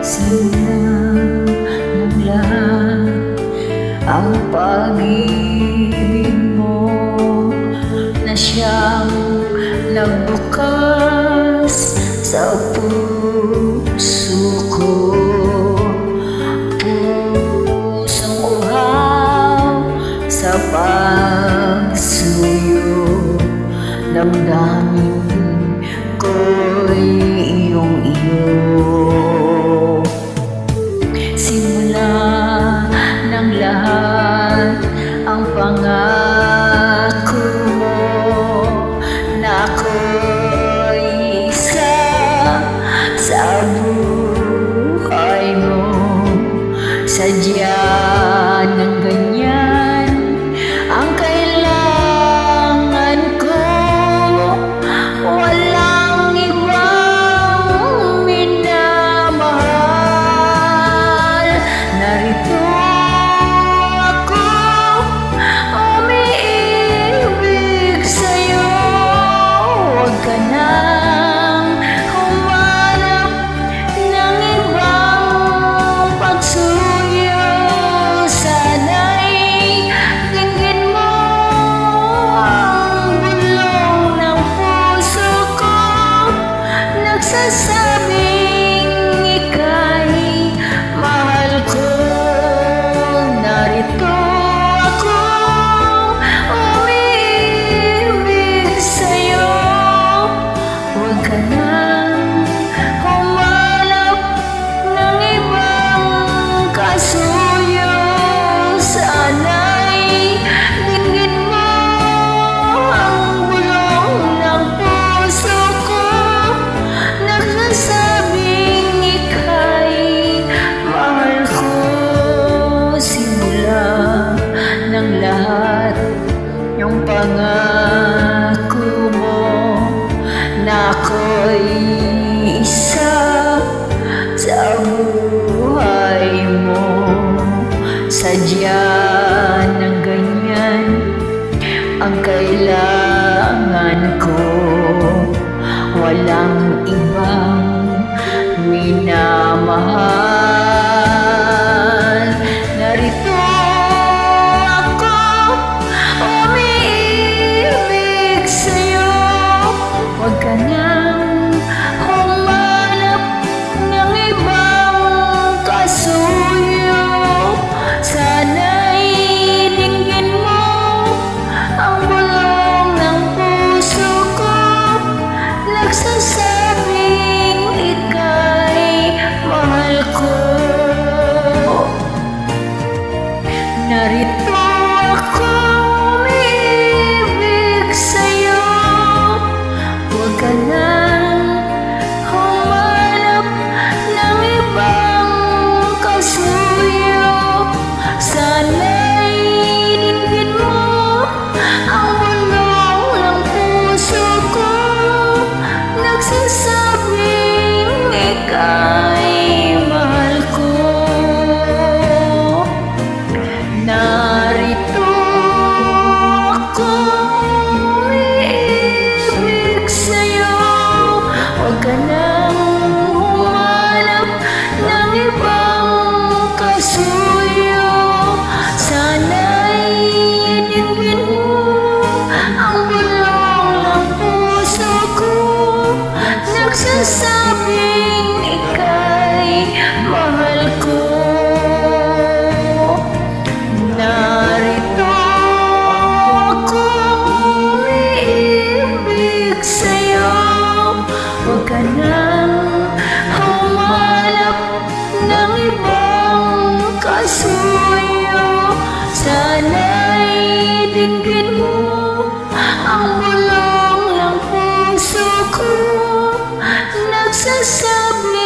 Simula ng lahat ang pag-ibig mo na siyang nagbukas sa puso ko. Pusong uhaw sa pagsuyo, damdamin ko'y iyong-iyo. Lahat ang pangako mo na ako'y isa sa buhay mo. Sadya ng ganyan ang kailangan ko, walang ibang minamahal. Narito sabing ika'y mahal ko. Narito ako umiibig sa'yo. Huwag ka nang humanap ng ibang kasuyo. Sana'y dinggin mo ang bulong ng puso ko. Nagsasabing ika'y mahal ko. Simula ng lahat yung pangako mo na ako'y isa sa buhay mo. Sadya ng ganyan ang kailangan ko, walang ibang minamahal. Narito ako umiibig sa'yo. Huwag ka nang humanap ng ibang kasuyo. Sana'y dinggin mo ang bulong ng puso ko. Nagsasabing ika'y mahal ko. Narito ako umiibig sa'yo. Huwag ka nang humanap ng ibang kasuyo. Sana'y dinggin mo ang bulong ng puso ko. Nagsasabing ika'y mahal ko. Narito ako umiibig sa'yo. Huwag ka nang humanap ng ibang kasuyo. Sana'y dinggin mo ang bulong ng puso ko. Nagsasabing ika'y mahal ko. Narito ako umiibig sa'yo. Huwag ka nang humanap ng ibang kasuyo. Sana'y dinggin mo ang bulong ng puso ko. Nagsasabing